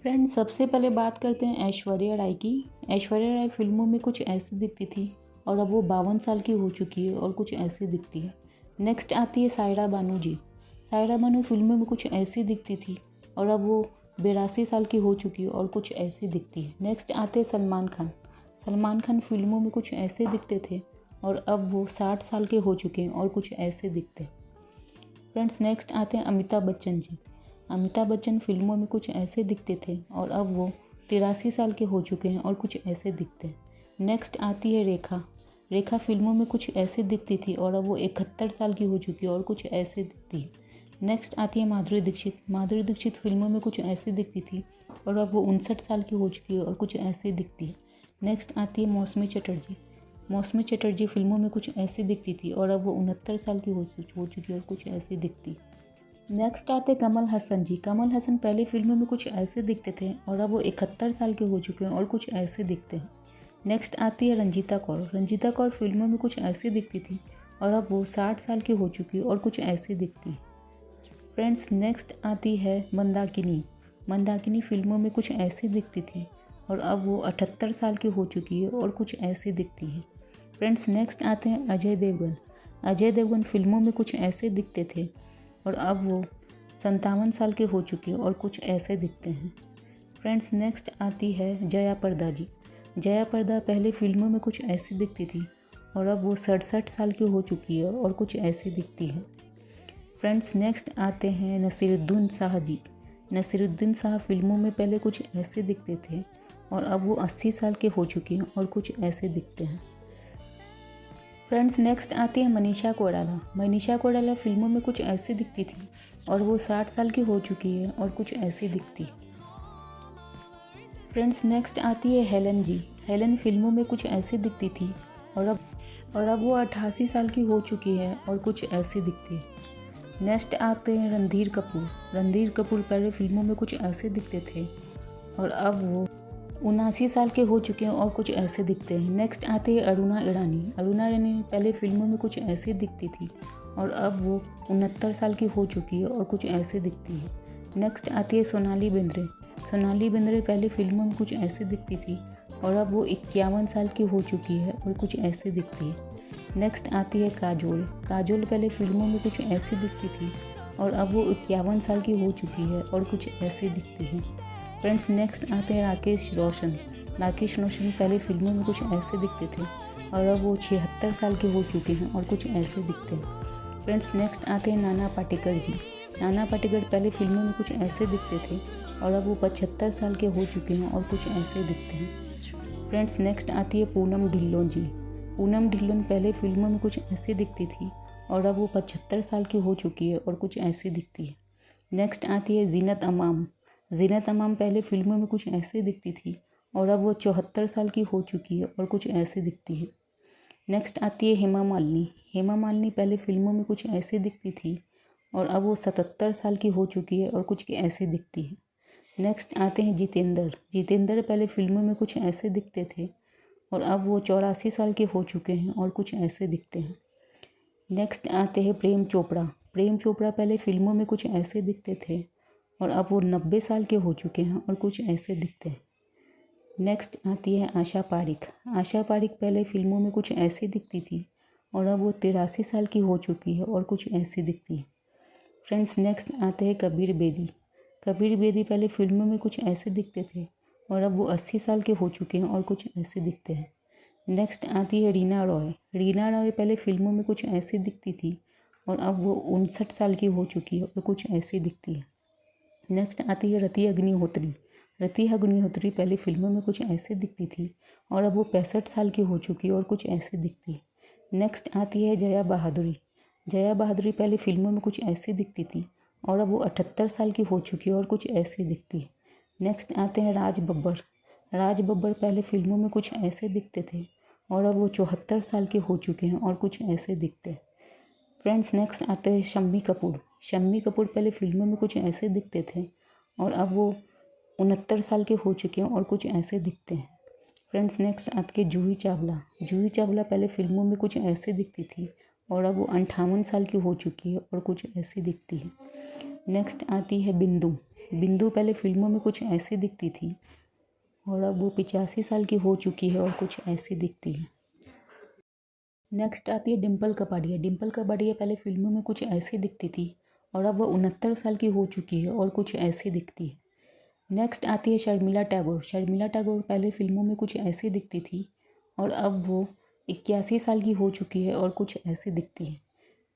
Friends, सबसे पहले बात करते हैं ऐश्वर्या राय की। ऐश्वर्या राय फिल्मों में कुछ ऐसी दिखती थी और अब वो 52 साल की हो चुकी है और कुछ ऐसी दिखती है। नेक्स्ट आती है सायरा बानू जी। सायरा बानू फिल्मों में कुछ ऐसी दिखती थी और अब वो 82 साल की हो चुकी है और कुछ ऐसी दिखती है। नेक्स्ट आते हैं सलमान खान। सलमान खान फिल्मों में कुछ ऐसे दिखते थे और अब वो 60 साल के हो चुके हैं और कुछ ऐसे दिखते हैं। फ्रेंड्स, नेक्स्ट आते हैं अमिताभ बच्चन जी। अमिताभ बच्चन फिल्मों में कुछ ऐसे दिखते थे और अब वो 83 साल के हो चुके हैं और कुछ ऐसे दिखते हैं। नेक्स्ट आती है रेखा। रेखा फिल्मों में कुछ ऐसे दिखती थी और अब वो 71 साल की हो चुकी है और कुछ ऐसे दिखती है। नेक्स्ट आती है माधुरी दीक्षित। माधुरी दीक्षित फिल्मों में कुछ ऐसे दिखती थी और अब वो 59 साल की हो चुकी है और कुछ ऐसे दिखती है। नेक्स्ट आती है मौसमी चटर्जी। मौसमी चटर्जी फिल्मों में कुछ ऐसे दिखती थी और अब वो 69 साल की हो चुकी है और कुछ ऐसे दिखती है। नेक्स्ट आते कमल हसन जी। कमल हसन पहले फिल्मों में कुछ ऐसे दिखते थे और अब वो 71 साल के हो चुके हैं और कुछ ऐसे दिखते हैं। नेक्स्ट आती है रंजीता कौर। रंजीता कौर फिल्मों में कुछ ऐसे दिखती थी और अब वो 60 साल की हो चुकी है और कुछ ऐसे दिखती है। फ्रेंड्स, नेक्स्ट आती है मंदाकिनी। मंदाकिनी फिल्मों में कुछ ऐसे दिखती थी और अब वो 78 साल की हो चुकी है और कुछ ऐसे दिखती है। फ्रेंड्स, नेक्स्ट आते हैं अजय देवगन। अजय देवगन फिल्मों में कुछ ऐसे दिखते थे और अब वो 57 साल के हो चुके हैं और कुछ ऐसे दिखते हैं। फ्रेंड्स, नेक्स्ट आती है जया प्रदा जी। जया प्रदा पहले फिल्मों में कुछ ऐसी दिखती थी और अब वो 67 साल की हो चुकी है और कुछ ऐसे दिखती है। फ्रेंड्स, नेक्स्ट आते हैं नसीरुद्दीन शाह जी। नसीरुद्दीन शाह फिल्मों में पहले कुछ ऐसे दिखते थे और अब वो 80 साल के हो चुके हैं और कुछ ऐसे दिखते हैं। फ्रेंड्स, नेक्स्ट आती है मनीषा कोइराला। मनीषा कोइराला फिल्मों में कुछ ऐसी दिखती थी और वो 60 साल की हो चुकी है और कुछ ऐसी दिखती है। फ्रेंड्स, नेक्स्ट आती है हेलन जी। हेलन फिल्मों में कुछ ऐसी दिखती थी और अब वो 88 साल की हो चुकी है और कुछ ऐसी दिखती है। नेक्स्ट आते हैं रणधीर कपूर। रणधीर कपूर पहले फिल्मों में कुछ ऐसे दिखते थे और अब वो 79 साल के हो चुके हैं और कुछ ऐसे दिखते हैं। नेक्स्ट आती है अरुणा ईरानी। अरुणा ईरानी पहले फिल्मों में कुछ ऐसे दिखती थी और अब वो 69 साल की हो चुकी है और कुछ ऐसे दिखती है। नेक्स्ट आती है सोनाली बेंद्रे। सोनाली बेंद्रे पहले फिल्मों में कुछ ऐसे दिखती थी और अब वो 51 साल की हो चुकी है और कुछ ऐसे दिखती है। नेक्स्ट आती है काजोल। काजोल पहले फिल्मों में कुछ ऐसी दिखती थी और अब वो 51 साल की हो चुकी है और कुछ ऐसे दिखती है। फ्रेंड्स, नेक्स्ट आते हैं राकेश रोशन। राकेश रोशन पहले फिल्मों में कुछ ऐसे दिखते थे और अब वो 76 साल के हो चुके हैं और कुछ ऐसे दिखते हैं। फ्रेंड्स, नेक्स्ट आते हैं नाना पाटेकर जी। नाना पाटेकर पहले फिल्मों में कुछ ऐसे दिखते थे और अब वो 75 साल के हो चुके हैं और कुछ ऐसे दिखते हैं। फ्रेंड्स, नेक्स्ट आती है पूनम ढिल्लों जी। पूनम ढिल्लों पहले फिल्मों में कुछ ऐसे दिखती थी और अब वो 75 साल की हो चुकी है और कुछ ऐसे दिखती है। नेक्स्ट आती है जीनत अमाम। जीनत अमाम पहले फिल्मों में कुछ ऐसे दिखती थी और अब वो 74 साल की हो चुकी है और कुछ ऐसे दिखती है। नेक्स्ट आती है हेमा मालिनी। हेमा मालिनी पहले फिल्मों में कुछ ऐसे दिखती थी और अब वो 77 साल की हो चुकी है और कुछ ऐसे दिखती है। नेक्स्ट आते हैं जितेंद्र। जितेंद्र पहले फिल्मों में कुछ ऐसे दिखते थे और अब वो 84 साल के हो चुके हैं और कुछ ऐसे दिखते हैं। नेक्स्ट आते हैं प्रेम चोपड़ा। प्रेम चोपड़ा पहले फिल्मों में कुछ ऐसे दिखते थे और अब वो 90 साल के हो चुके हैं और कुछ ऐसे दिखते हैं। नेक्स्ट आती है आशा पारिक। आशा पारिक पहले फिल्मों में कुछ ऐसी दिखती थी और अब वो 83 साल की हो चुकी है और कुछ ऐसी दिखती है। फ्रेंड्स, नेक्स्ट आते हैं कबीर बेदी। कबीर बेदी पहले फिल्मों में कुछ ऐसे दिखते थे और अब वो 80 साल के हो चुके हैं और कुछ ऐसे दिखते हैं। नेक्स्ट आती है रीना रॉय। रीना रॉय पहले फिल्मों में कुछ ऐसी दिखती थी और अब वो 59 साल की हो चुकी है और कुछ ऐसी दिखती है। नेक्स्ट आती है रति अग्निहोत्री। रति अग्निहोत्री पहले फिल्मों में कुछ ऐसे दिखती थी और अब वो 65 साल की हो चुकी है और कुछ ऐसे दिखती है। नेक्स्ट आती है जया बहादुरी। जया बहादुरी पहले फिल्मों में कुछ ऐसी दिखती थी और अब वो 78 साल की हो चुकी है और कुछ ऐसी दिखती है। नेक्स्ट आते हैं राज बब्बर। राज बब्बर पहले फिल्मों में कुछ ऐसे दिखते थे और अब वो 74 साल के हो चुके हैं और कुछ ऐसे दिखते हैं। फ्रेंड्स, नेक्स्ट आते हैं शम्मी कपूर। शम्मी कपूर पहले फिल्मों में कुछ ऐसे दिखते थे और अब वो 69 साल के हो चुके हैं और कुछ ऐसे दिखते हैं। फ्रेंड्स, नेक्स्ट आती है जूही चावला। जूही चावला पहले फिल्मों में कुछ ऐसे दिखती थी और अब वो 58 साल की हो चुकी है और कुछ ऐसी दिखती है। नेक्स्ट आती है बिंदु। बिंदु पहले फिल्मों में कुछ ऐसी दिखती थी और अब वो 85 साल की हो चुकी है और कुछ ऐसी दिखती है। नेक्स्ट आती है डिम्पल कपाड़िया। डिम्पल कपाड़िया पहले फिल्मों में कुछ ऐसी दिखती थी और अब वो 69 साल की हो चुकी है और कुछ ऐसी दिखती है। नेक्स्ट आती है शर्मिला टैगोर। शर्मिला टैगोर पहले फिल्मों में कुछ ऐसी दिखती थी और अब वो 81 साल की हो चुकी है और कुछ ऐसी दिखती है।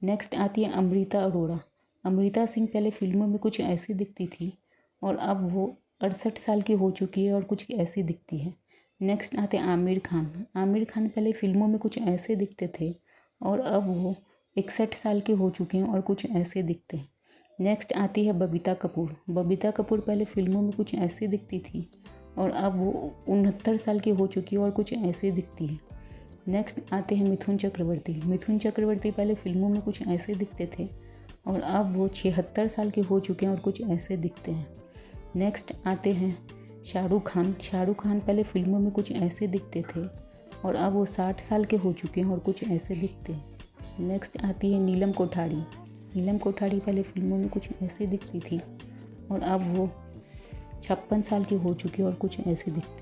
नेक्स्ट आती है अमृता अरोड़ा। अमृता सिंह पहले फिल्मों में कुछ ऐसी दिखती थी और अब वो 68 साल की हो चुकी है और कुछ ऐसी दिखती है। नेक्स्ट आते हैं आमिर खान। आमिर खान पहले फिल्मों में कुछ ऐसे दिखते थे और अब वो 61 साल के हो चुके हैं और कुछ ऐसे दिखते हैं। नेक्स्ट आती है बबीता कपूर। बबीता कपूर पहले फिल्मों में कुछ ऐसी दिखती थी और अब वो 69 साल की हो चुकी है और कुछ ऐसे दिखती है। नेक्स्ट आते हैं मिथुन चक्रवर्ती। मिथुन चक्रवर्ती पहले फिल्मों में कुछ ऐसे दिखते थे और अब वो 76 साल के हो चुके हैं और कुछ ऐसे दिखते हैं। नेक्स्ट आते हैं शाहरुख खान। शाहरुख खान पहले फिल्मों में कुछ ऐसे दिखते थे और अब वो 60 साल के हो चुके हैं और कुछ ऐसे दिखते हैं। नेक्स्ट आती है नीलम कोठारी। नीलम कोठारी पहले फिल्मों में कुछ ऐसे दिखती थी और अब वो 56 साल की हो चुकी है और कुछ ऐसे दिखती है।